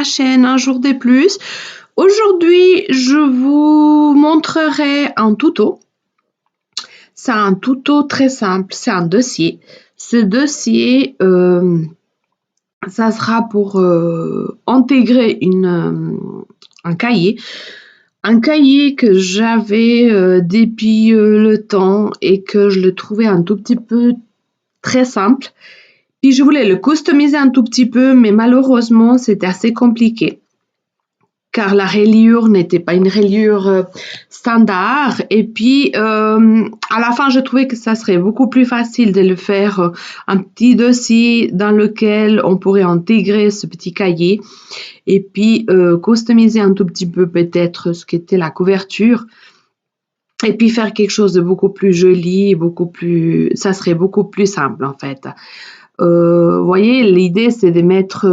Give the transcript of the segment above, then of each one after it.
ma chaîne Un jour de plus. Aujourd'hui, je vous montrerai un tuto. C'est un tuto très simple, c'est un dossier. Ce dossier, ça sera pour intégrer un cahier. Un cahier que j'avais depuis le temps et que je le trouvais un tout petit peu très simple. Puis je voulais le customiser un tout petit peu, mais malheureusement, c'était assez compliqué. Car la reliure n'était pas une reliure standard. Et puis, à la fin, je trouvais que ça serait beaucoup plus facile de le faire un petit dossier dans lequel on pourrait intégrer ce petit cahier. Et puis, customiser un tout petit peu peut-être ce qu'était la couverture. Et puis, faire quelque chose de beaucoup plus joli, ça serait beaucoup plus simple en fait. Vous voyez, l'idée c'est de mettre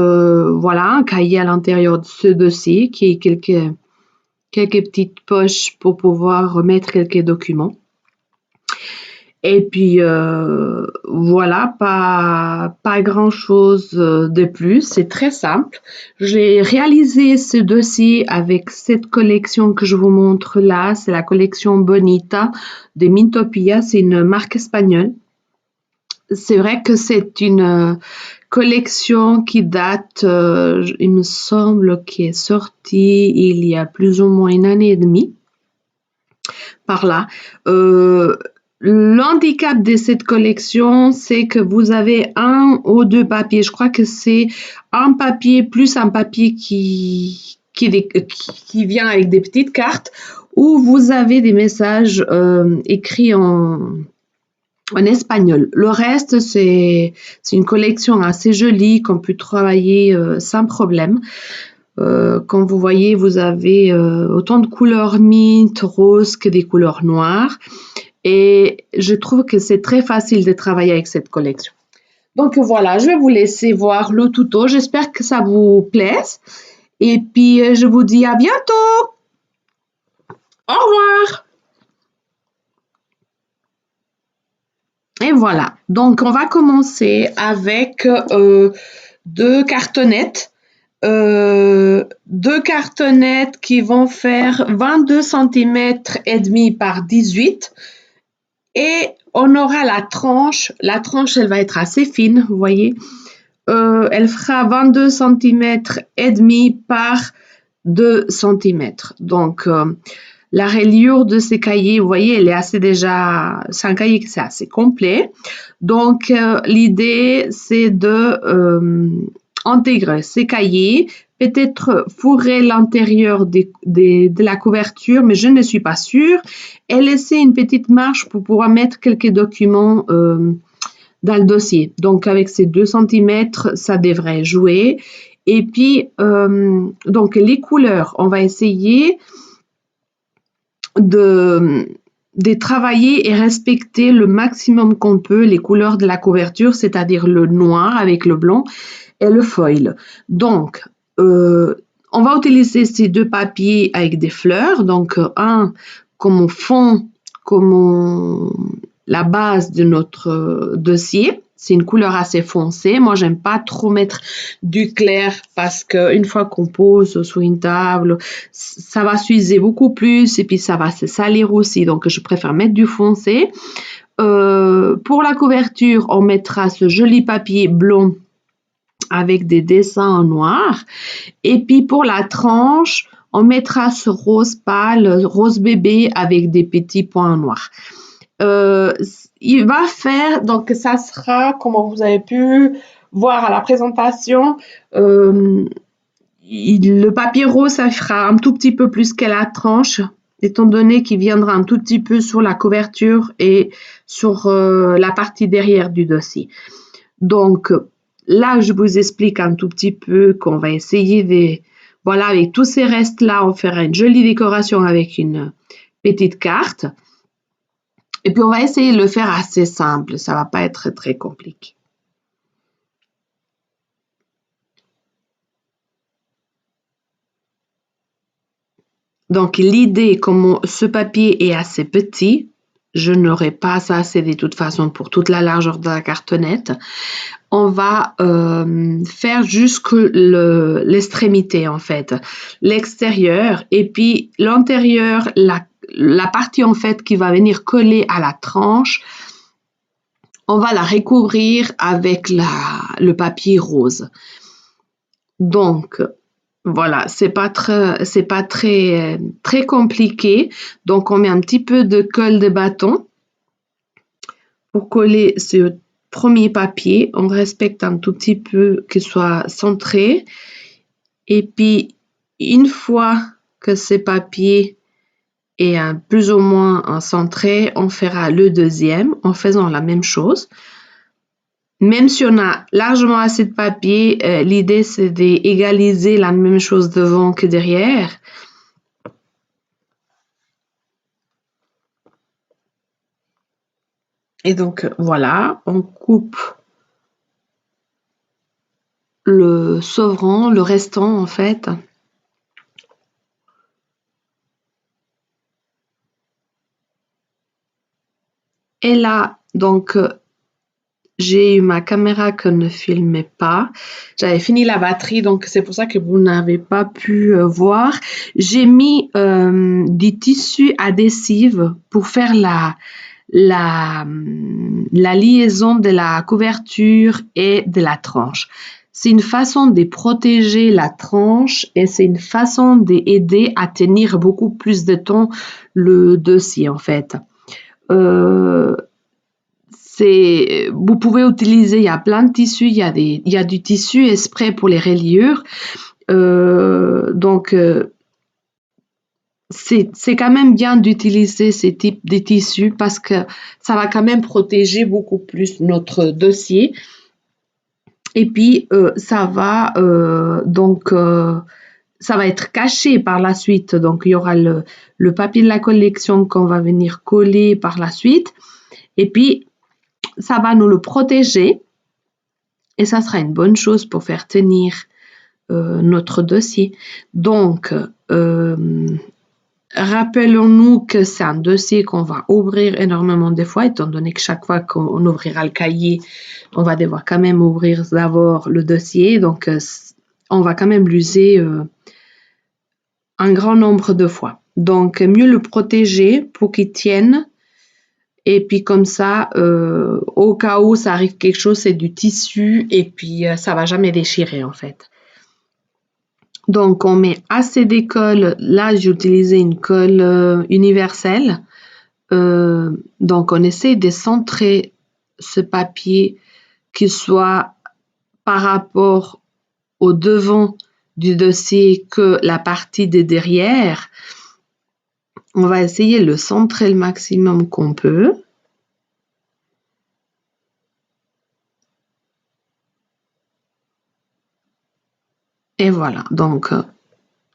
voilà, un cahier à l'intérieur de ce dossier qui ait quelques petites poches pour pouvoir remettre quelques documents. Et puis voilà, pas grand chose de plus, c'est très simple. J'ai réalisé ce dossier avec cette collection que je vous montre là, c'est la collection Bonita de Mintopia, c'est une marque espagnole. C'est vrai que c'est une collection qui date, il me semble, qui est sortie il y a plus ou moins 1 année et demie, par là. L'handicap de cette collection, c'est que vous avez 1 ou 2 papiers. Je crois que c'est un papier plus un papier qui vient avec des petites cartes où vous avez des messages écrits en espagnol. Le reste, c'est une collection assez jolie qu'on peut travailler sans problème. Comme vous voyez, vous avez autant de couleurs mint, rose que des couleurs noires. Et je trouve que c'est très facile de travailler avec cette collection. Donc voilà, je vais vous laisser voir le tuto. J'espère que ça vous plaise. Et puis, je vous dis à bientôt. Au revoir. Et voilà, donc on va commencer avec 2 cartonnettes. 2 cartonnettes qui vont faire 22 cm et demi par 18. Et on aura la tranche. La tranche, elle va être assez fine, vous voyez. Elle fera 22 cm et demi par 2 cm. Donc, la reliure de ces cahiers, vous voyez, elle est assez déjà, c'est un cahier qui est assez complet. Donc, l'idée, c'est de intégrer ces cahiers, peut-être fourrer l'intérieur de la couverture, mais je ne suis pas sûre, et laisser une petite marge pour pouvoir mettre quelques documents dans le dossier. Donc, avec ces 2 cm, ça devrait jouer. Et puis, donc, les couleurs, on va essayer de travailler et respecter le maximum qu'on peut les couleurs de la couverture, c'est-à-dire le noir avec le blanc et le foil. Donc, on va utiliser ces 2 papiers avec des fleurs. Donc, un comme fond, comme la base de notre dossier. C'est une couleur assez foncée. Moi, j'aime pas trop mettre du clair parce qu'une fois qu'on pose sur une table, ça va s'user beaucoup plus et puis ça va se salir aussi. Donc, je préfère mettre du foncé. Pour la couverture, on mettra ce joli papier blond avec des dessins en noir. Et puis, pour la tranche, on mettra ce rose pâle, rose bébé avec des petits points noirs. Il va faire, donc ça sera, comme vous avez pu voir à la présentation, le papier rose, ça fera un tout petit peu plus que la tranche, étant donné qu'il viendra un tout petit peu sur la couverture et sur la partie derrière du dossier. Donc, là, je vous explique un tout petit peu qu'on va essayer de... Voilà, avec tous ces restes-là, on fera une jolie décoration avec une petite carte. Et puis, on va essayer de le faire assez simple. Ça ne va pas être très compliqué. Donc, l'idée, comme ce papier est assez petit, je n'aurai pas assez de toute façon pour toute la largeur de la cartonnette. on va faire jusque l'extrémité en fait, l'extérieur, et puis l'intérieur, la partie en fait qui va venir coller à la tranche, on va la recouvrir avec le papier rose. Donc, voilà, c'est pas très compliqué. Donc, on met un petit peu de colle de bâton pour coller ce premier papier. On respecte un tout petit peu qu'il soit centré. Et puis, une fois que ce papier est plus ou moins centré, on fera le deuxième en faisant la même chose. Même si on a largement assez de papier, l'idée c'est d'égaliser la même chose devant que derrière. Et donc voilà, on coupe le sauvrant, le restant en fait. Et là, donc j'ai eu ma caméra qui ne filmait pas. J'avais fini la batterie, donc c'est pour ça que vous n'avez pas pu voir. J'ai mis des tissus adhésifs pour faire la liaison de la couverture et de la tranche. C'est une façon de protéger la tranche et c'est une façon d'aider à tenir beaucoup plus de temps le dossier en fait. Vous pouvez utiliser, il y a plein de tissus, il y a du tissu exprès pour les reliures. Donc, c'est quand même bien d'utiliser ces types de tissus parce que ça va quand même protéger beaucoup plus notre dossier. Et puis, ça va être caché par la suite. Donc, il y aura le papier de la collection qu'on va venir coller par la suite. Et puis, ça va nous le protéger et ça sera une bonne chose pour faire tenir notre dossier. Donc, rappelons-nous que c'est un dossier qu'on va ouvrir énormément de fois, étant donné que chaque fois qu'on ouvrira le cahier, on va devoir quand même ouvrir d'abord le dossier. Donc, on va quand même l'user un grand nombre de fois. Donc, mieux le protéger pour qu'il tienne. Et puis comme ça, au cas où ça arrive quelque chose, c'est du tissu et puis ça va jamais déchirer en fait. Donc on met assez de colle. Là, j'ai utilisé une colle universelle. Donc on essaie de centrer ce papier qui soit par rapport au devant du dossier que la partie de derrière. On va essayer de le centrer le maximum qu'on peut. Et voilà, donc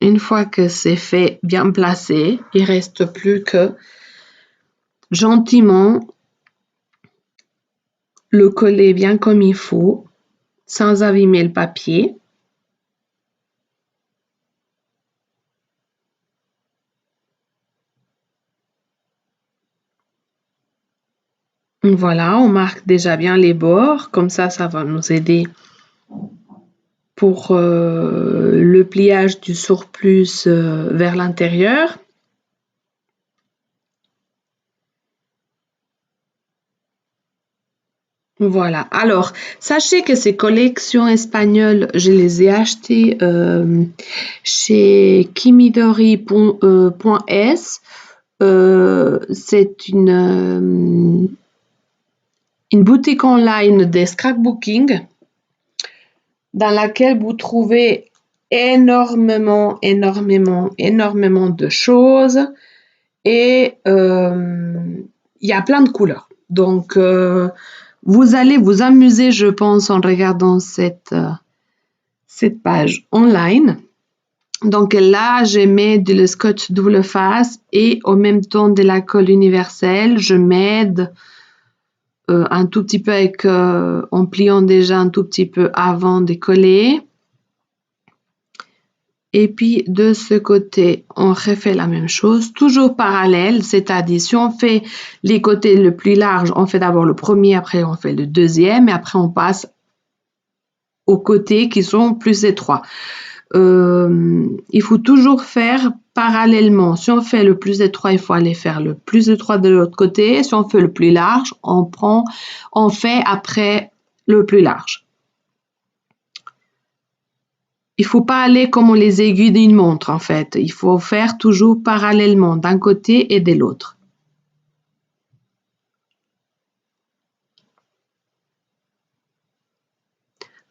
une fois que c'est fait, bien placé, il ne reste plus que gentiment le coller bien comme il faut, sans abîmer le papier. Voilà, on marque déjà bien les bords, comme ça va nous aider pour le pliage du surplus vers l'intérieur. Voilà. Alors, sachez que ces collections espagnoles, je les ai achetées chez kimidori.es. C'est une boutique online de scrapbooking dans laquelle vous trouvez énormément de choses et il y a plein de couleurs. Donc, vous allez vous amuser, je pense, en regardant cette page online. Donc là, je mets le scotch double face et en même temps de la colle universelle. Je m'aide un tout petit peu en pliant déjà un tout petit peu avant de coller. Et puis de ce côté, on refait la même chose, toujours parallèle, c'est-à-dire si on fait les côtés le plus large, on fait d'abord le premier, après on fait le deuxième et après on passe aux côtés qui sont plus étroits. Il faut toujours faire parallèlement. Si on fait le plus étroit, il faut aller faire le plus étroit de l'autre côté. Si on fait le plus large, on fait après le plus large. Il faut pas aller comme les aiguilles d'une montre, en fait. Il faut faire toujours parallèlement d'un côté et de l'autre.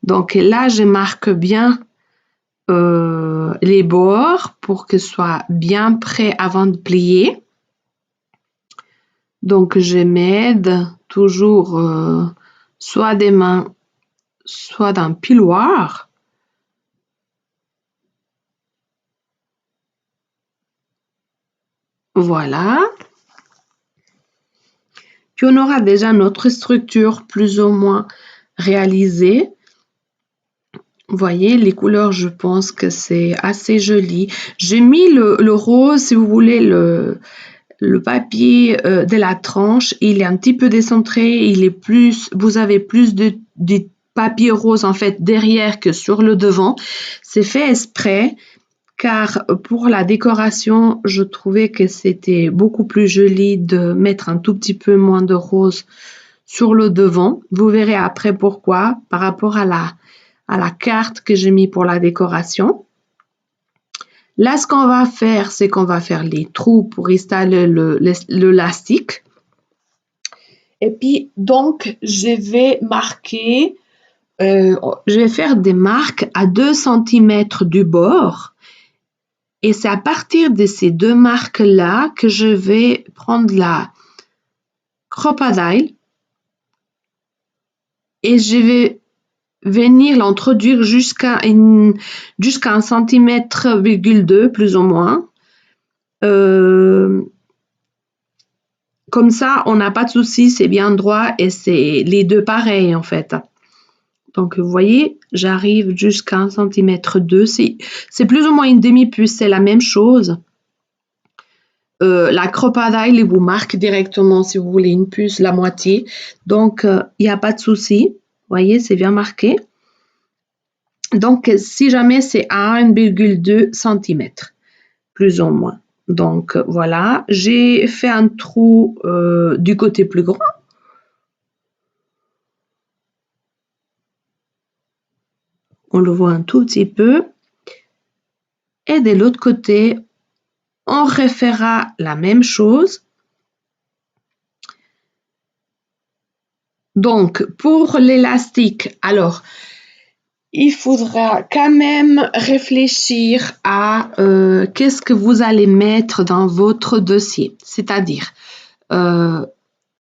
Donc là, je marque bien les bords pour que ce soit bien prêt avant de plier. Donc, je m'aide toujours soit des mains, soit d'un piloir. Voilà. Puis on aura déjà notre structure plus ou moins réalisée. Vous voyez, les couleurs, je pense que c'est assez joli. J'ai mis le rose, si vous voulez, le papier de la tranche. Il est un petit peu décentré. Vous avez plus de papier rose en fait derrière que sur le devant. C'est fait exprès car pour la décoration, je trouvais que c'était beaucoup plus joli de mettre un tout petit peu moins de rose sur le devant. Vous verrez après pourquoi par rapport à la carte que j'ai mis pour la décoration. Là, ce qu'on va faire, c'est qu'on va faire les trous pour installer l'élastique. Et puis, donc, je vais faire des marques à 2 cm du bord. Et c'est à partir de ces deux marques-là que je vais prendre la Crop-A-Dile et je vais venir l'introduire jusqu'à 1,2 cm plus ou moins. Comme ça, on n'a pas de souci, c'est bien droit et c'est les deux pareils en fait. Donc, vous voyez, j'arrive jusqu'à 1,2 cm. C'est plus ou moins une demi-puce, c'est la même chose. La Crop-A-Dile, il vous marque directement, si vous voulez, une puce, la moitié. Donc, il n'y a pas de souci. Vous voyez, c'est bien marqué. Donc, si jamais c'est à 1,2 cm, plus ou moins. Donc, voilà. J'ai fait un trou du côté plus grand. On le voit un tout petit peu. Et de l'autre côté, on refera la même chose. Donc, pour l'élastique, alors, il faudra quand même réfléchir à qu'est-ce que vous allez mettre dans votre dossier. C'est-à-dire,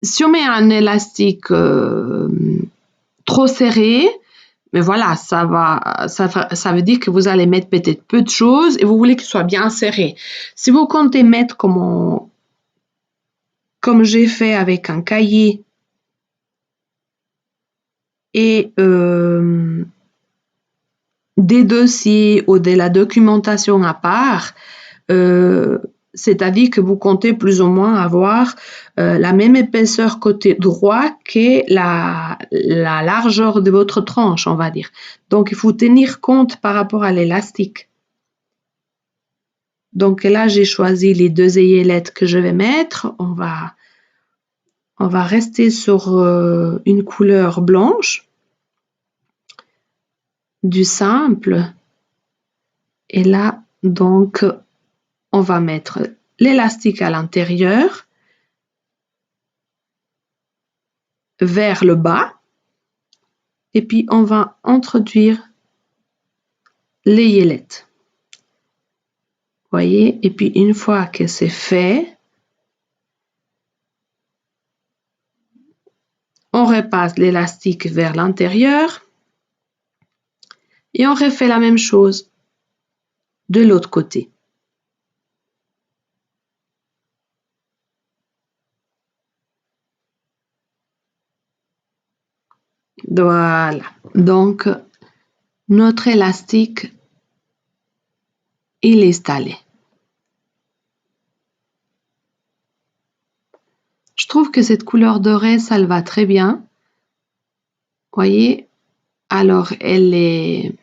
si on met un élastique trop serré, mais voilà, ça veut dire que vous allez mettre peut-être peu de choses et vous voulez qu'il soit bien serré. Si vous comptez mettre comme j'ai fait avec un cahier et des dossiers ou de la documentation à part, c'est-à-dire que vous comptez plus ou moins avoir la même épaisseur côté droit que la largeur de votre tranche, on va dire. Donc, il faut tenir compte par rapport à l'élastique. Donc là, j'ai choisi les deux aillettes que je vais mettre. On va rester sur une couleur blanche, du simple. Et là, donc, on va mettre l'élastique à l'intérieur, vers le bas, et puis on va introduire les aillettes. Voyez, et puis une fois que c'est fait, on repasse l'élastique vers l'intérieur et on refait la même chose de l'autre côté. Voilà, donc notre élastique, il est installé. Je trouve que cette couleur dorée, ça le va très bien. Voyez, Alors, elle est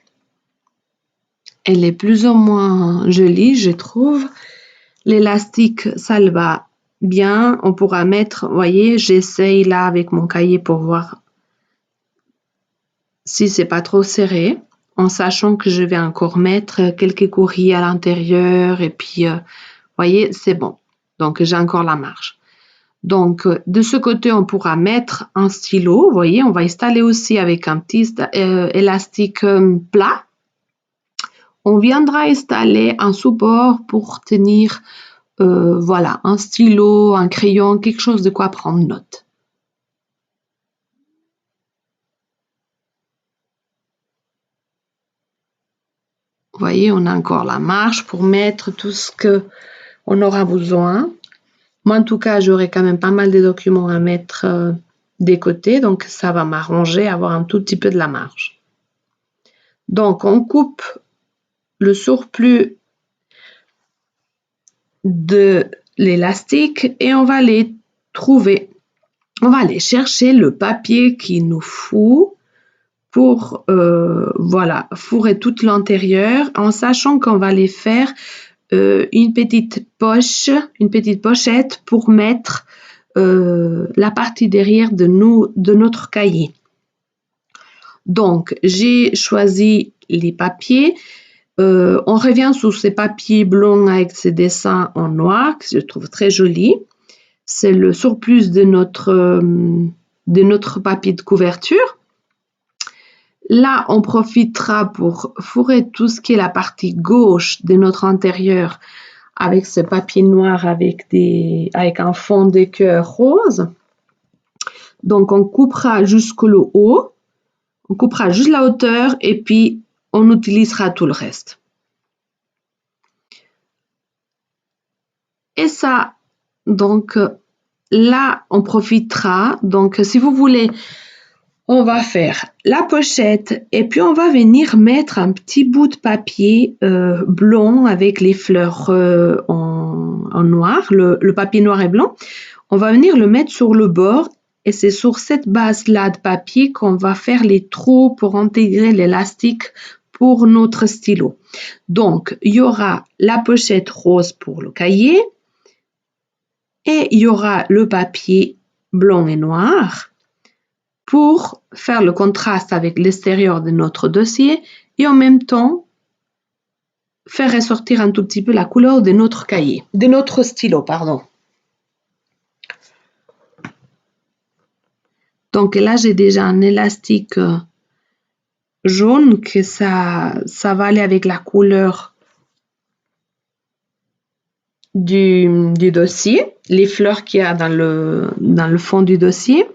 plus ou moins jolie, je trouve. L'élastique, ça le va bien. On pourra mettre, vous voyez, j'essaye là avec mon cahier pour voir si c'est pas trop serré, en sachant que je vais encore mettre quelques courriers à l'intérieur et puis, voyez, c'est bon. Donc, j'ai encore la marge. Donc, de ce côté, on pourra mettre un stylo. Vous voyez, on va installer aussi avec un petit élastique plat. On viendra installer un support pour tenir, voilà, un stylo, un crayon, quelque chose de quoi prendre note. Vous voyez, on a encore la marge pour mettre tout ce qu'on aura besoin. Moi, en tout cas, j'aurai quand même pas mal de documents à mettre des côtés, donc ça va m'arranger à avoir un tout petit peu de la marge. Donc, on coupe le surplus de l'élastique et on va aller trouver, on va aller chercher le papier qu'il nous faut pour, voilà, fourrer tout l'intérieur en sachant qu'on va aller faire une petite poche, une petite pochette pour mettre la partie derrière de notre cahier. Donc, j'ai choisi les papiers. On revient sur ces papiers blancs avec ces dessins en noir que je trouve très jolis. C'est le surplus de notre papier de couverture. Là, on profitera pour fourrer tout ce qui est la partie gauche de notre intérieur avec ce papier noir avec un fond de cœur rose. Donc, on coupera jusqu'au haut, on coupera juste la hauteur et puis on utilisera tout le reste. Et ça, donc là, on profitera. Donc, si vous voulez, on va faire la pochette et puis on va venir mettre un petit bout de papier blanc avec les fleurs en noir, le papier noir et blanc. On va venir le mettre sur le bord et c'est sur cette base-là de papier qu'on va faire les trous pour intégrer l'élastique pour notre stylo. Donc, il y aura la pochette rose pour le cahier et il y aura le papier blanc et noir pour faire le contraste avec l'extérieur de notre dossier et en même temps faire ressortir un tout petit peu la couleur de notre cahier, de notre stylo, pardon. Donc là, j'ai déjà un élastique jaune que ça va aller avec la couleur du dossier, les fleurs qu'il y a dans le fond du dossier.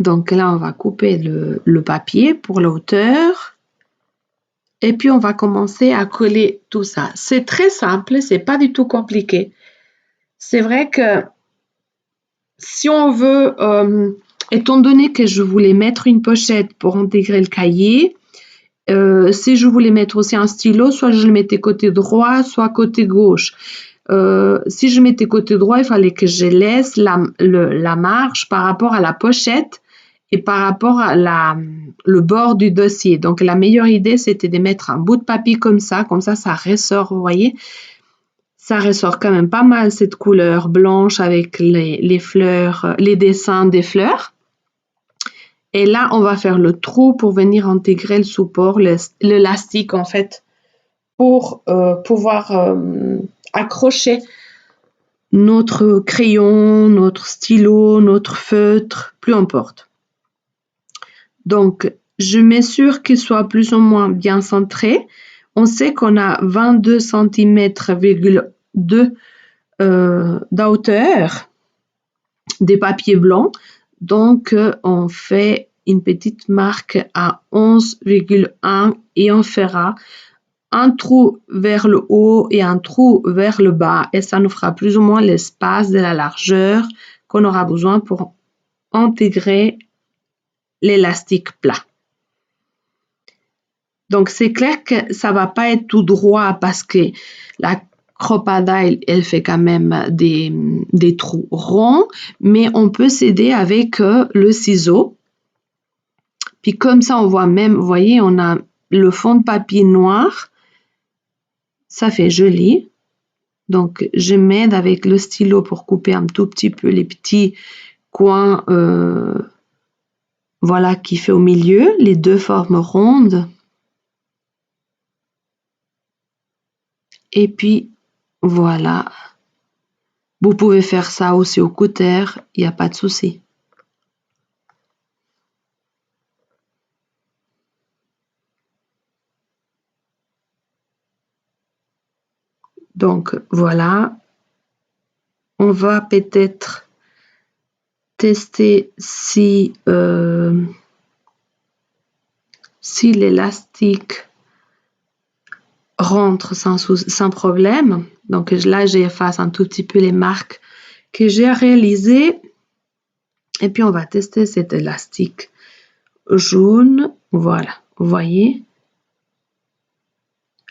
Donc là, on va couper le papier pour la hauteur. Et puis, on va commencer à coller tout ça. C'est très simple, c'est pas du tout compliqué. C'est vrai que si on veut, étant donné que je voulais mettre une pochette pour intégrer le cahier, si je voulais mettre aussi un stylo, soit je le mettais côté droit, soit côté gauche. Si je mettais côté droit, il fallait que je laisse la marge par rapport à la pochette et par rapport à le bord du dossier. Donc, la meilleure idée, c'était de mettre un bout de papier comme ça ressort, vous voyez. Ça ressort quand même pas mal cette couleur blanche avec les fleurs, les dessins des fleurs. Et là, on va faire le trou pour venir intégrer le support, l'élastique en fait, pour pouvoir accrocher notre crayon, notre stylo, notre feutre, peu importe. Donc, je m'assure qu'il soit plus ou moins bien centré. On sait qu'on a 22 cm,2 de hauteur des papiers blancs. Donc, on fait une petite marque à 11,1 et on fera un trou vers le haut et un trou vers le bas. Et ça nous fera plus ou moins l'espace de la largeur qu'on aura besoin pour intégrer l'élastique plat. Donc, c'est clair que ça va pas être tout droit parce que Crocodile, elle fait quand même des trous ronds, mais on peut s'aider avec le ciseau. Puis comme ça, on voit même, vous voyez, on a le fond de papier noir. Ça fait joli. Donc, je m'aide avec le stylo pour couper un tout petit peu les petits coins, voilà, qui fait au milieu, les deux formes rondes. Et puis, voilà. Vous pouvez faire ça aussi au cutter, il n'y a pas de souci. Donc, voilà. On va peut-être tester si l'élastique rentre sans problème. Donc là, j'efface un tout petit peu les marques que j'ai réalisées. Et puis, on va tester cet élastique jaune. Voilà, vous voyez.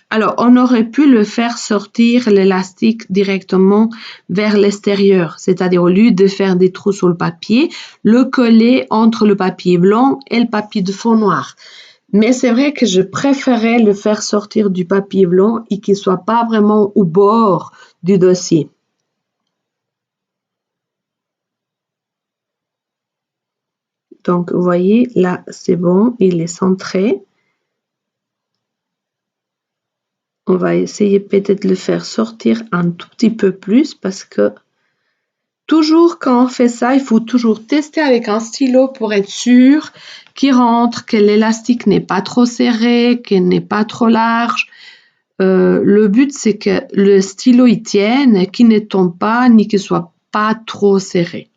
Alors, on aurait pu le faire sortir l'élastique directement vers l'extérieur, c'est-à-dire au lieu de faire des trous sur le papier, le coller entre le papier blanc et le papier de fond noir. Mais c'est vrai que je préférais le faire sortir du papier blanc et qu'il ne soit pas vraiment au bord du dossier. Donc, vous voyez, là, c'est bon, il est centré. On va essayer peut-être de le faire sortir un tout petit peu plus parce que toujours quand on fait ça, il faut toujours tester avec un stylo pour être sûr qu'il rentre, que l'élastique n'est pas trop serré, qu'il n'est pas trop large. Le but, c'est que le stylo y tienne, qu'il ne tombe pas, ni qu'il soit pas trop serré.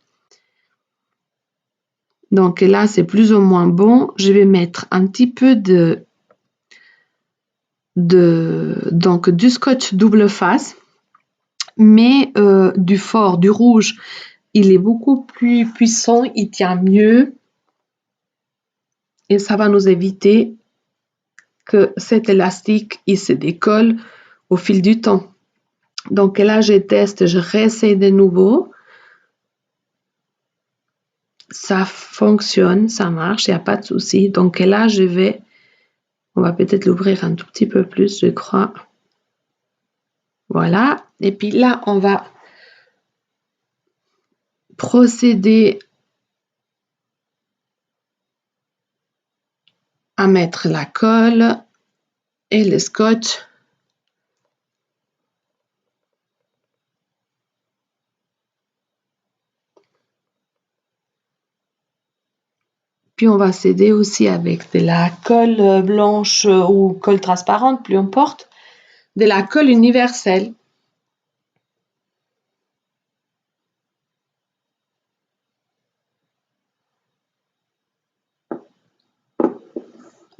Donc là, c'est plus ou moins bon. Je vais mettre un petit peu du scotch double face, mais du fort, du rouge. Il est beaucoup plus puissant, il tient mieux et ça va nous éviter que cet élastique il se décolle au fil du temps. Donc là, je teste, je réessaye de nouveau. Ça fonctionne, ça marche, il n'y a pas de souci. Donc là, on va peut-être l'ouvrir un tout petit peu plus, je crois. Voilà. Et puis là, on va procéder à mettre la colle et le scotch. Puis on va s'aider aussi avec de la colle blanche ou colle transparente, plus importe, de la colle universelle.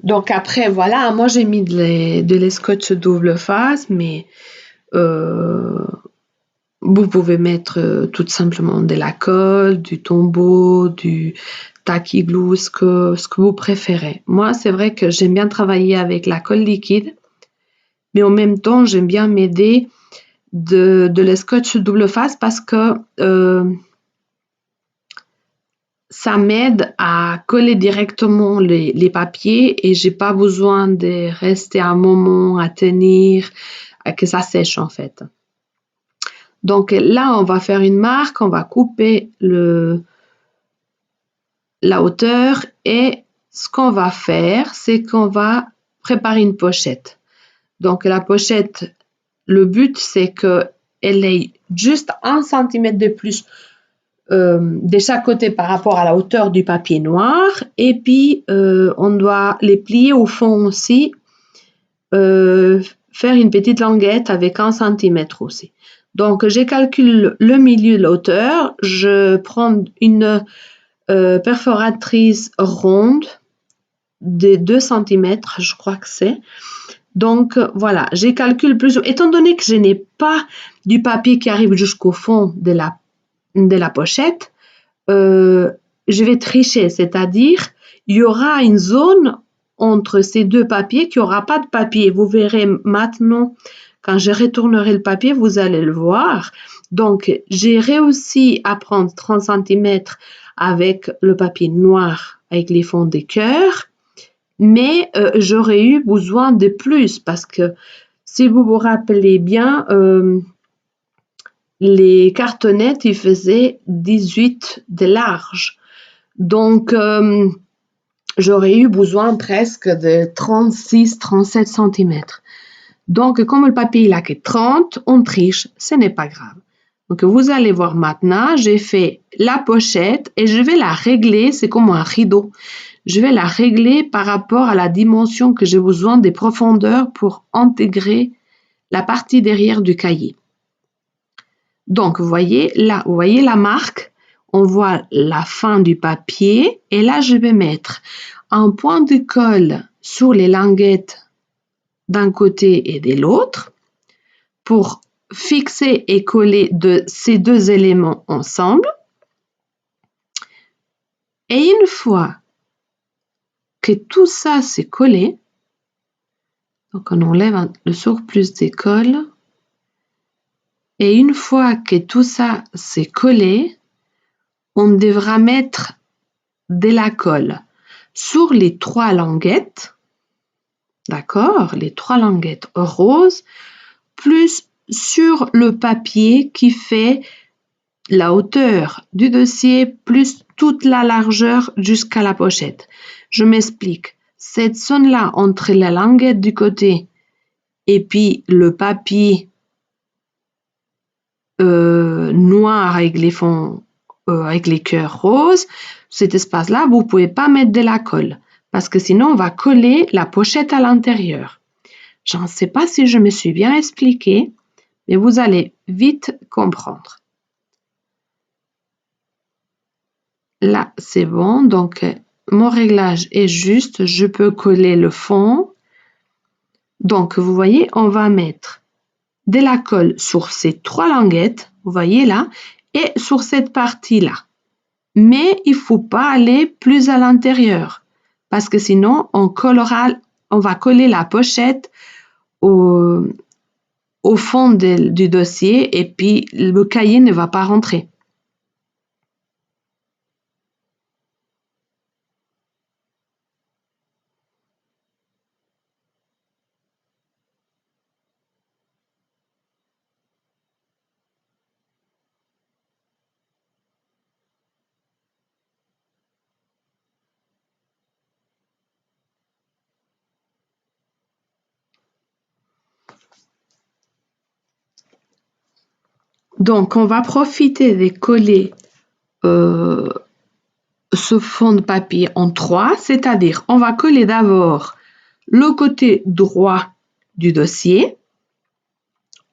Donc après, voilà, moi j'ai mis de les scotch double face, mais vous pouvez mettre tout simplement de la colle, du tombeau, du tacky glue, ce que vous préférez. Moi, c'est vrai que j'aime bien travailler avec la colle liquide, mais en même temps, j'aime bien m'aider de le scotch double face parce que ça m'aide à coller directement les papiers et j'ai pas besoin de rester un moment à tenir, à que ça sèche en fait. Donc là, on va faire une marque, on va couper la hauteur et ce qu'on va faire, c'est qu'on va préparer une pochette. Donc la pochette, le but, c'est qu'elle ait juste 1 cm de plus de chaque côté par rapport à la hauteur du papier noir. Et puis, on doit les plier au fond aussi, faire une petite languette avec 1 cm aussi. Donc, je calcule le milieu de la hauteur. Je prends une perforatrice ronde de 2 cm, je crois que c'est. Donc, voilà, je calcule plus. Étant donné que je n'ai pas du papier qui arrive jusqu'au fond de la pochette, je vais tricher, c'est-à-dire il y aura une zone entre ces deux papiers qui n'aura pas de papier. Vous verrez maintenant Quand je retournerai le papier, vous allez le voir. Donc, j'ai réussi à prendre 30 cm avec le papier noir, avec les fonds des cœurs, mais j'aurais eu besoin de plus parce que si vous vous rappelez bien, les cartonnettes, ils faisaient 18 de large. Donc, j'aurais eu besoin presque de 36-37 cm. Donc, comme le papier il a que 30, on triche, ce n'est pas grave. Donc, vous allez voir maintenant, j'ai fait la pochette et je vais la régler, c'est comme un rideau. Je vais la régler par rapport à la dimension que j'ai besoin des profondeurs pour intégrer la partie derrière du cahier. Donc, vous voyez là, vous voyez la marque, on voit la fin du papier et là, je vais mettre un point de colle sur les languettes d'un côté et de l'autre pour fixer et coller ces deux éléments ensemble. Et une fois que tout ça s'est collé, donc on enlève le surplus de colle, et une fois que tout ça s'est collé, on devra mettre de la colle sur les 3 languettes, d'accord, les 3 languettes roses, plus sur le papier qui fait la hauteur du dossier plus toute la largeur jusqu'à la pochette. Je m'explique. Cette zone-là entre la languette du côté et puis le papier noir avec les fonds, avec les cœurs roses, cet espace-là, vous ne pouvez pas mettre de la colle parce que sinon, on va coller la pochette à l'intérieur. Je ne sais pas si je me suis bien expliquée, mais vous allez vite comprendre. Là, c'est bon. Donc, mon réglage est juste. Je peux coller le fond. Donc, vous voyez, on va mettre de la colle sur ces 3 languettes, vous voyez là, et sur cette partie-là. Mais il ne faut pas aller plus à l'intérieur parce que sinon, on va coller la pochette au fond du dossier et puis le cahier ne va pas rentrer. Donc, on va profiter de coller ce fond de papier en 3, c'est-à-dire on va coller d'abord le côté droit du dossier.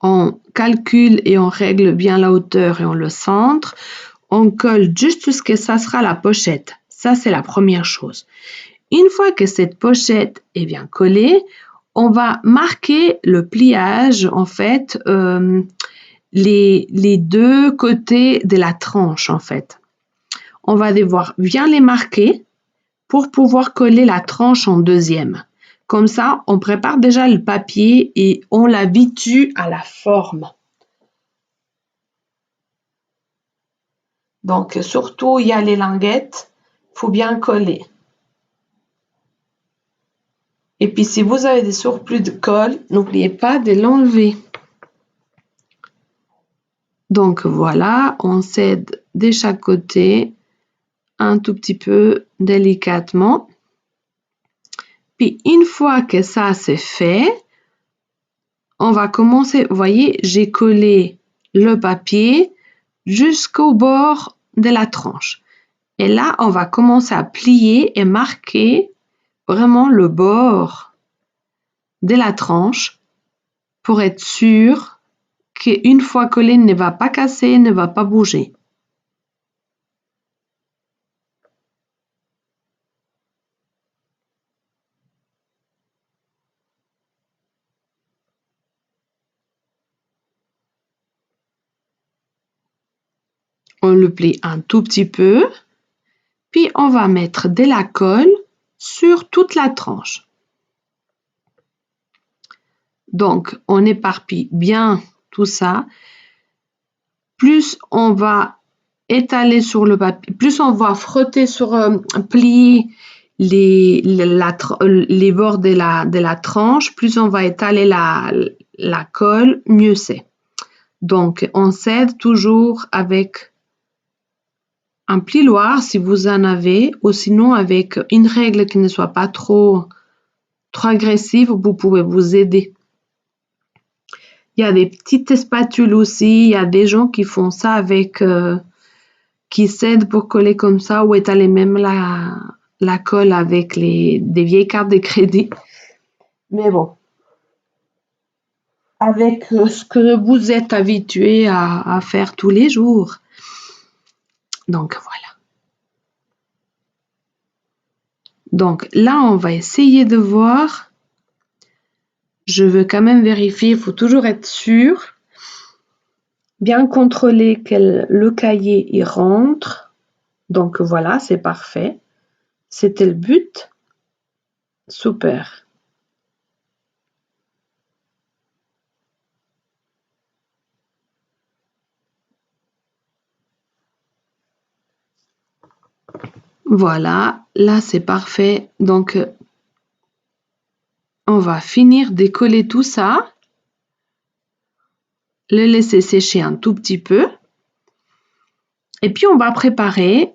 On calcule et on règle bien la hauteur et on le centre. On colle juste jusqu'à ce que ça sera la pochette. Ça, c'est la première chose. Une fois que cette pochette est bien collée, on va marquer le pliage, en fait, les 2 côtés de la tranche, en fait. On va devoir bien les marquer pour pouvoir coller la tranche en deuxième. Comme ça, on prépare déjà le papier et on l'habitue à la forme. Donc, surtout, il y a les languettes, il faut bien coller. Et puis, si vous avez des surplus de colle, n'oubliez pas de l'enlever. Donc, voilà, on cède de chaque côté un tout petit peu délicatement. Puis, une fois que ça c'est fait, on va commencer. Vous voyez, j'ai collé le papier jusqu'au bord de la tranche. Et là, on va commencer à plier et marquer vraiment le bord de la tranche pour être sûr qu'une fois collé, ne va pas casser, ne va pas bouger. On le plie un tout petit peu, puis on va mettre de la colle sur toute la tranche. Donc, on éparpille bien tout ça. Plus on va étaler sur le papier, plus on va frotter sur, plier les bords de la tranche, plus on va étaler la colle, mieux c'est. Donc, on cède toujours avec un plioir si vous en avez, ou sinon avec une règle qui ne soit pas trop agressive, vous pouvez vous aider. Il y a des petites spatules aussi, il y a des gens qui font ça avec, qui cèdent pour coller comme ça, ou étaler même la colle avec des vieilles cartes de crédit. Mais bon, avec ce que vous êtes habitué à faire tous les jours. Donc voilà. Donc là, on va essayer de voir. Je veux quand même vérifier, il faut toujours être sûr. Bien contrôler que le cahier y rentre. Donc voilà, c'est parfait. C'était le but. Super. Voilà, là c'est parfait. Donc on va finir d'écoller tout ça. Le laisser sécher un tout petit peu. Et puis on va préparer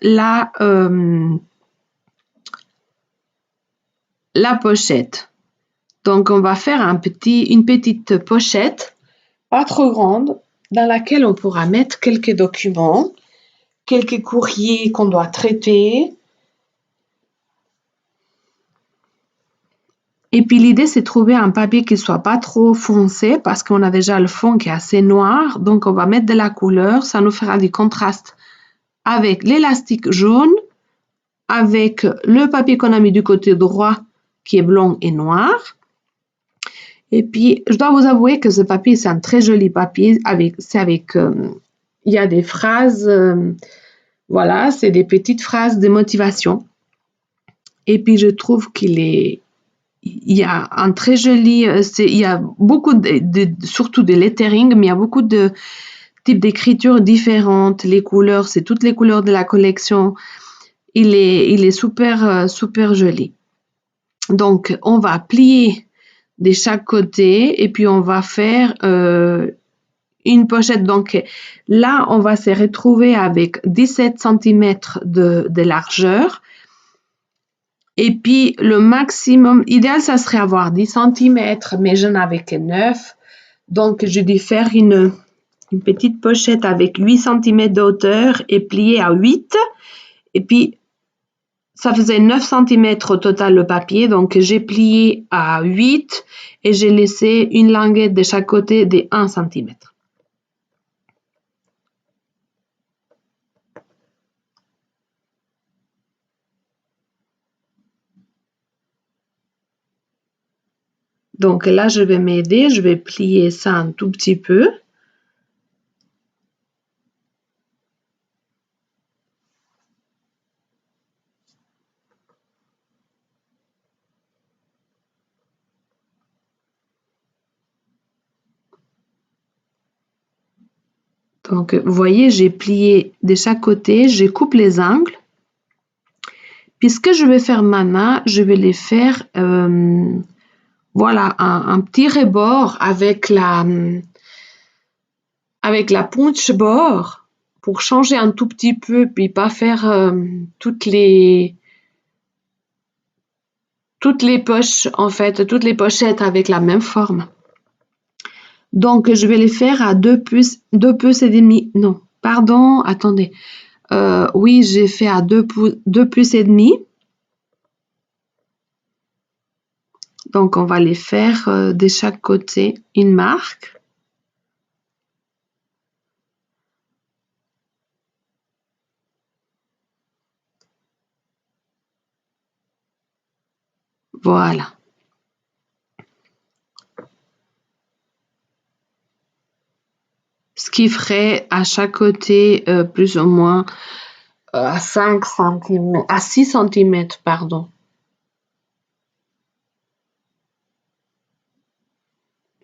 la pochette. Donc on va faire une petite pochette, pas trop grande, dans laquelle on pourra mettre quelques documents, quelques courriers qu'on doit traiter. Et puis l'idée, c'est de trouver un papier qui ne soit pas trop foncé parce qu'on a déjà le fond qui est assez noir. Donc on va mettre de la couleur, ça nous fera du contraste avec l'élastique jaune, avec le papier qu'on a mis du côté droit qui est blanc et noir. Et puis, je dois vous avouer que ce papier, c'est un très joli papier. Il y a des phrases, voilà, c'est des petites phrases de motivation. Et puis, je trouve il y a un très joli, il y a beaucoup surtout de lettering, mais il y a beaucoup de types d'écriture différentes. Les couleurs, c'est toutes les couleurs de la collection. Il est super, super joli. Donc, on va plier de chaque côté et puis on va faire une pochette. Donc là, on va se retrouver avec 17 cm de largeur. Et puis le maximum, idéal, ça serait avoir 10 cm, mais je n'avais que 9. Donc j'ai dû faire une petite pochette avec 8 cm de hauteur et plier à 8. Et puis ça faisait 9 cm au total le papier, donc j'ai plié à 8 et j'ai laissé une languette de chaque côté de 1 cm. Donc là, je vais m'aider, je vais plier ça un tout petit peu. Donc, vous voyez, j'ai plié de chaque côté, je coupe les angles. Puis, ce que je vais faire maintenant, je vais les faire, voilà, un petit rebord avec la punch board pour changer un tout petit peu, puis pas faire toutes les poches, en fait, toutes les pochettes avec la même forme. Donc, je vais les faire à 2 pouces et demi. Non, pardon, attendez. Oui, j'ai fait à 2 pouces et demi. Donc, on va les faire de chaque côté une marque. Voilà. Ce qui ferait à chaque côté plus ou moins à 5 cm, à 6 cm, pardon.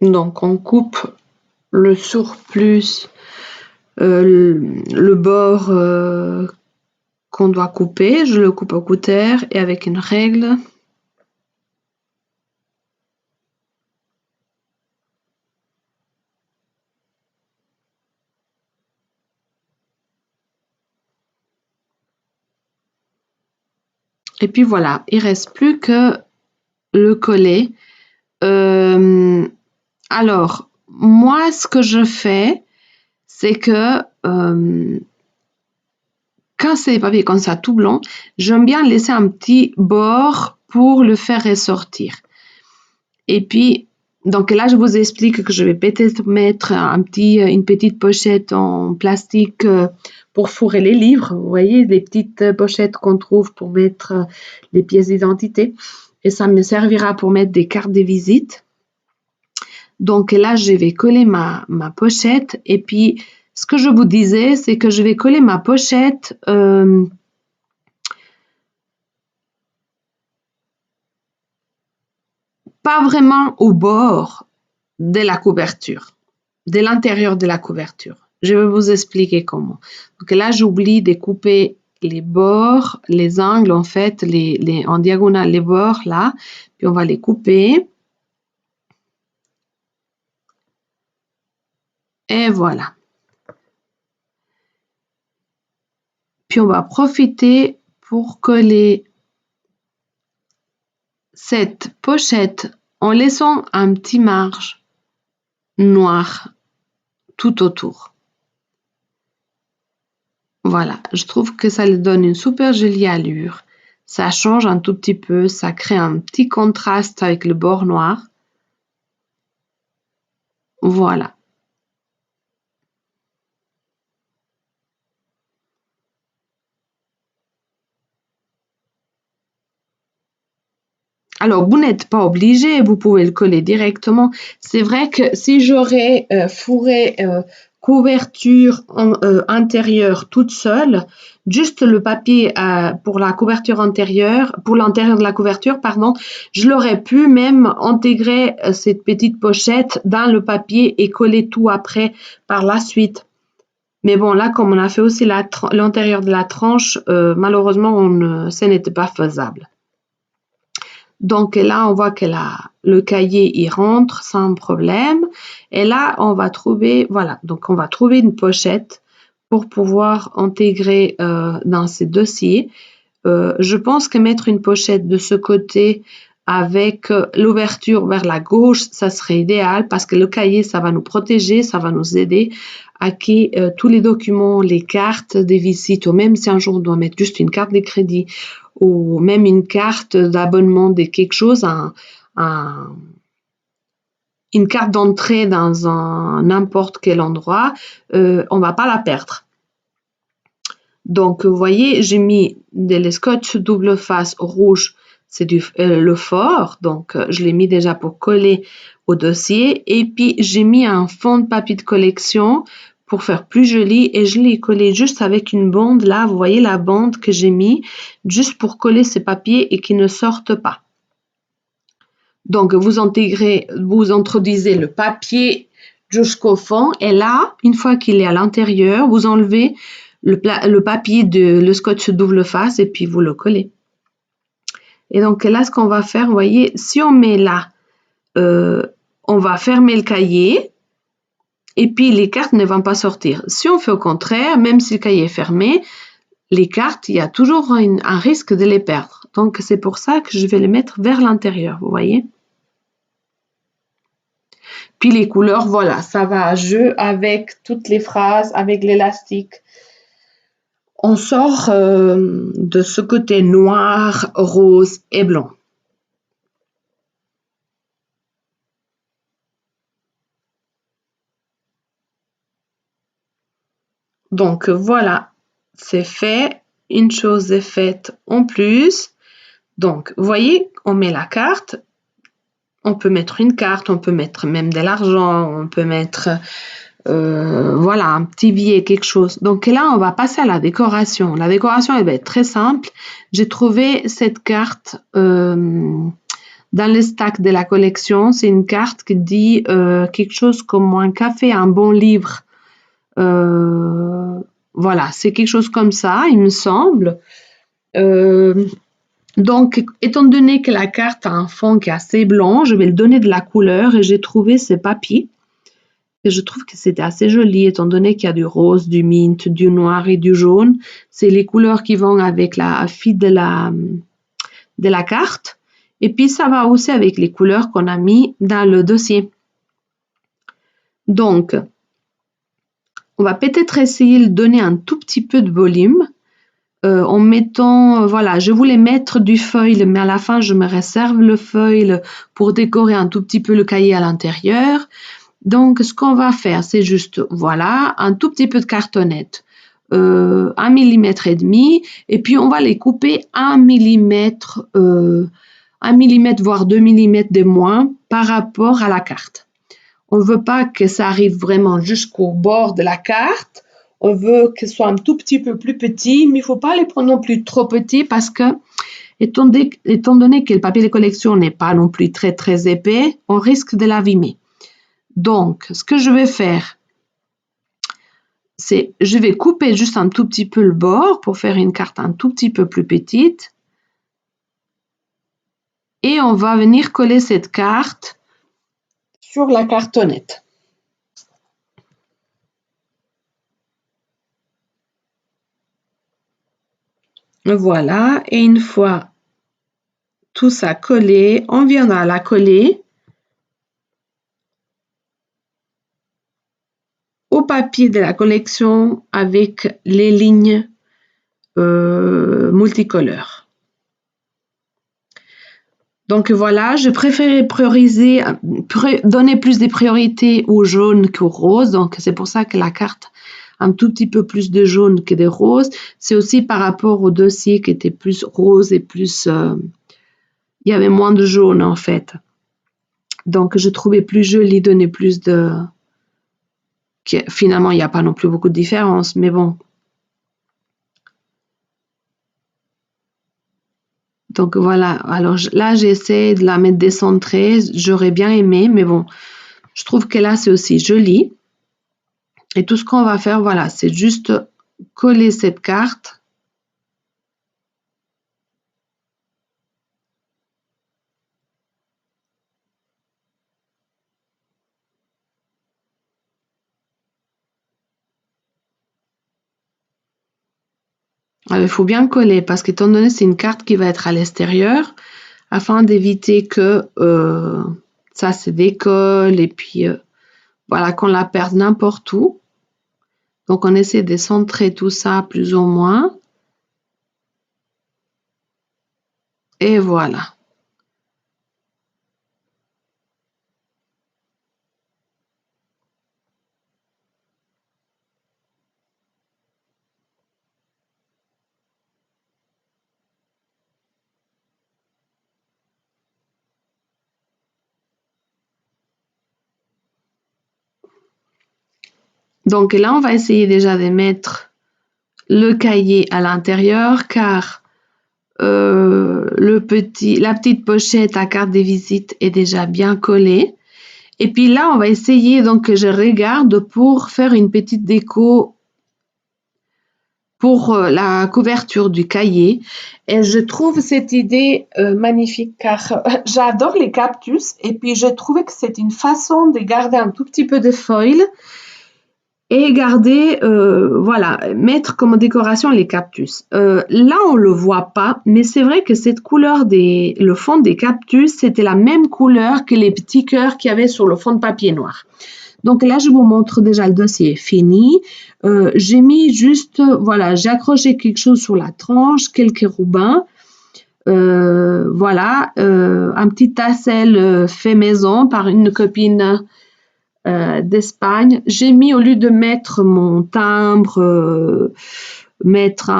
Donc, on coupe le surplus, le bord qu'on doit couper. Je le coupe au cutter et avec une règle. Et puis voilà, il reste plus que le coller. Alors, moi, ce que je fais, c'est que quand c'est des papiers comme ça, tout blanc, j'aime bien laisser un petit bord pour le faire ressortir. Et puis, donc là, je vous explique que je vais peut-être mettre une petite pochette en plastique pour fourrer les livres. Vous voyez, les petites pochettes qu'on trouve pour mettre les pièces d'identité. Et ça me servira pour mettre des cartes de visite. Donc là, je vais coller ma pochette. Et puis, ce que je vous disais, c'est que je vais coller ma pochette pas vraiment au bord de la couverture, de l'intérieur de la couverture. Je vais vous expliquer comment. Donc là, j'oublie de couper les bords, les angles, en fait, en diagonale, les bords là. Puis on va les couper. Et voilà. Puis on va profiter pour coller cette pochette en laissant un petit marge noir tout autour. Voilà, je trouve que ça lui donne une super jolie allure. Ça change un tout petit peu, ça crée un petit contraste avec le bord noir. Voilà. Alors, vous n'êtes pas obligé, vous pouvez le coller directement. C'est vrai que si j'aurais fourré couverture intérieure toute seule, juste le papier pour la couverture antérieure, pour l'intérieur de la couverture, pardon, je l'aurais pu même intégrer cette petite pochette dans le papier et coller tout après par la suite. Mais bon, là, comme on a fait aussi l'intérieur de la tranche, malheureusement, ce n'était pas faisable. Donc là, on voit que le cahier, il rentre sans problème. Et là, on va trouver, voilà, donc on va trouver une pochette pour pouvoir intégrer dans ces dossiers. Je pense que mettre une pochette de ce côté avec l'ouverture vers la gauche, ça serait idéal parce que le cahier, ça va nous protéger, ça va nous aider à que tous les documents, les cartes des visites, ou même si un jour on doit mettre juste une carte de crédit ou même une carte d'abonnement de quelque chose, une carte d'entrée dans n'importe quel endroit, on va pas la perdre. Donc, vous voyez, j'ai mis le scotch double face rouge, c'est le fort, donc je l'ai mis déjà pour coller au dossier. Et puis, j'ai mis un fond de papier de collection pour faire plus joli et je l'ai collé juste avec une bande. Là, vous voyez la bande que j'ai mis juste pour coller ces papiers et qu'ils ne sortent pas. Donc, vous introduisez le papier jusqu'au fond et là, une fois qu'il est à l'intérieur, vous enlevez le papier le scotch double face et puis vous le collez. Et donc là, ce qu'on va faire, vous voyez, si on met là, on va fermer le cahier et puis les cartes ne vont pas sortir. Si on fait au contraire, même si le cahier est fermé, les cartes, il y a toujours un risque de les perdre. Donc c'est pour ça que je vais les mettre vers l'intérieur, vous voyez. Puis les couleurs, voilà, ça va à jeu avec toutes les phrases, avec l'élastique. On sort de ce côté noir, rose et blanc. Donc voilà, c'est fait. Une chose est faite en plus. Donc, vous voyez, on met la carte. On peut mettre une carte, on peut mettre même de l'argent, on peut mettre voilà, un petit billet, quelque chose. Donc là, on va passer à la décoration. La décoration, elle va être très simple. J'ai trouvé cette carte dans le stack de la collection, c'est une carte qui dit quelque chose comme un café, un bon livre. Voilà, c'est quelque chose comme ça, il me semble. Donc, étant donné que la carte a un fond qui est assez blanc, je vais le donner de la couleur et j'ai trouvé ce papier. Et je trouve que c'était assez joli, étant donné qu'il y a du rose, du mint, du noir et du jaune. C'est les couleurs qui vont avec la fille de la carte. Et puis, ça va aussi avec les couleurs qu'on a mis dans le dossier. Donc, on va peut-être essayer de donner un tout petit peu de volume en mettant, voilà, je voulais mettre du foil, mais à la fin, je me réserve le foil pour décorer un tout petit peu le cahier à l'intérieur. Donc, ce qu'on va faire, c'est juste, voilà, un tout petit peu de cartonnette, 1 millimètre et demi, et puis on va les couper 1 millimètre, 1 millimètre voire 2 millimètres de moins par rapport à la carte. On ne veut pas que ça arrive vraiment jusqu'au bord de la carte. On veut que ce soit un tout petit peu plus petit, mais il ne faut pas les prendre non plus trop petits parce que, étant donné que le papier de collection n'est pas non plus très très épais, on risque de l'abîmer. Donc, ce que je vais faire, c'est je vais couper juste un tout petit peu le bord pour faire une carte un tout petit peu plus petite. Et on va venir coller cette carte sur la cartonnette. Voilà, et une fois tout ça collé, on viendra la coller au papier de la collection avec les lignes multicolores. Donc voilà, je préférais donner plus de priorité au jaune qu'au rose. Donc c'est pour ça que la carte a un tout petit peu plus de jaune que de rose. C'est aussi par rapport au dossier qui était plus rose et plus... il y avait moins de jaune en fait. Donc je trouvais plus joli donner plus de... Finalement, il n'y a pas non plus beaucoup de différence, mais bon. Donc voilà, alors là j'essaie de la mettre décentrée, j'aurais bien aimé, mais bon, je trouve que là c'est aussi joli. Et tout ce qu'on va faire, voilà, c'est juste coller cette carte. Il faut bien coller parce qu'étant donné c'est une carte qui va être à l'extérieur, afin d'éviter que ça se décolle et puis voilà, qu'on la perde n'importe où. Donc on essaie de centrer tout ça plus ou moins. Et voilà. Donc là, on va essayer déjà de mettre le cahier à l'intérieur car la petite pochette à carte de visite est déjà bien collée. Et puis là, on va essayer, donc que je regarde pour faire une petite déco pour la couverture du cahier. Et je trouve cette idée magnifique car j'adore les cactus et puis je trouvais que c'est une façon de garder un tout petit peu de foil et garder, voilà, mettre comme décoration les cactus. Là, on le voit pas, mais c'est vrai que cette couleur le fond des cactus, c'était la même couleur que les petits cœurs qu'il y avait sur le fond de papier noir. Donc là, je vous montre déjà le dossier fini. J'ai mis juste, voilà, j'ai accroché quelque chose sur la tranche, quelques roubins. Voilà, un petit tassel fait maison par une copine d'Espagne. J'ai mis, au lieu de mettre mon timbre, mettre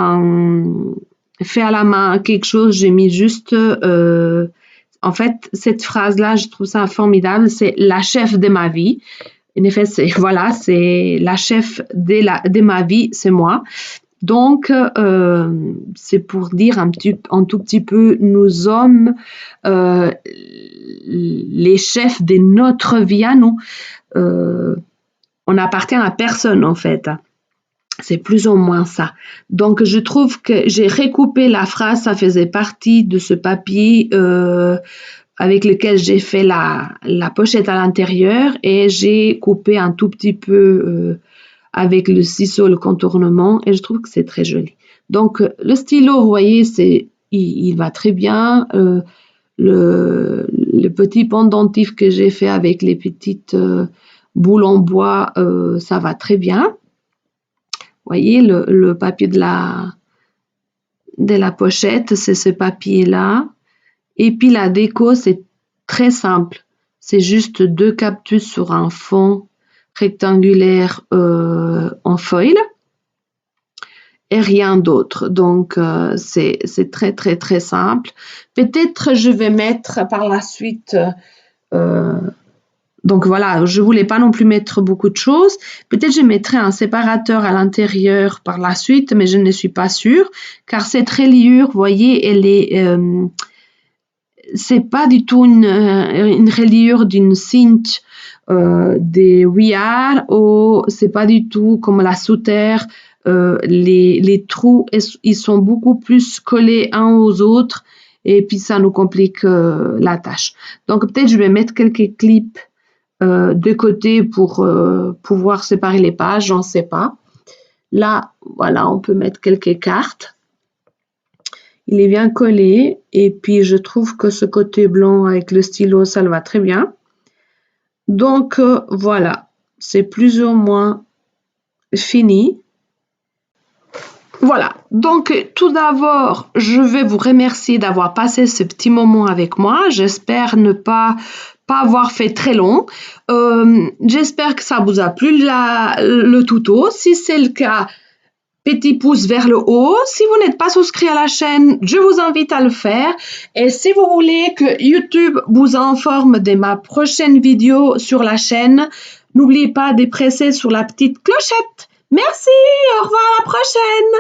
fait à la main quelque chose, j'ai mis juste... en fait, cette phrase-là, je trouve ça formidable, c'est la chef de ma vie. En effet, c'est la chef de ma vie, c'est moi. Donc, c'est pour dire un tout petit peu, nous sommes les chefs de notre vie à nous. On appartient à personne en fait. C'est plus ou moins ça. Donc, je trouve que j'ai recoupé la phrase, ça faisait partie de ce papier avec lequel j'ai fait la pochette à l'intérieur et j'ai coupé un tout petit peu avec le ciseau, le contournement et je trouve que c'est très joli. Donc, le stylo, vous voyez, il va très bien. Le petit pendentif que j'ai fait avec les petites boules en bois, ça va très bien. Vous voyez, le papier de la pochette, c'est ce papier-là. Et puis la déco, c'est très simple. C'est juste 2 cactus sur un fond rectangulaire en foil et rien d'autre. Donc, c'est très, très, très simple. Peut-être je vais mettre par la suite... donc voilà, je voulais pas non plus mettre beaucoup de choses. Peut-être je mettrai un séparateur à l'intérieur par la suite, mais je ne suis pas sûre, car cette reliure, vous voyez, elle est... c'est pas du tout une reliure d'une cintre des Wiard, ou c'est pas du tout comme la Souterre. Les trous, ils sont beaucoup plus collés uns aux autres et puis ça nous complique la tâche. Donc peut-être je vais mettre quelques clips de côté pour pouvoir séparer les pages, j'en sais pas. Là, voilà, on peut mettre quelques cartes. Il est bien collé et puis je trouve que ce côté blanc avec le stylo, ça le va très bien. Donc voilà, c'est plus ou moins fini. Voilà, donc tout d'abord, je vais vous remercier d'avoir passé ce petit moment avec moi. J'espère ne pas avoir fait très long. J'espère que ça vous a plu le tuto. Si c'est le cas, petit pouce vers le haut. Si vous n'êtes pas souscrit à la chaîne, je vous invite à le faire. Et si vous voulez que YouTube vous informe de ma prochaine vidéo sur la chaîne, n'oubliez pas de presser sur la petite clochette. Merci, au revoir à la prochaine.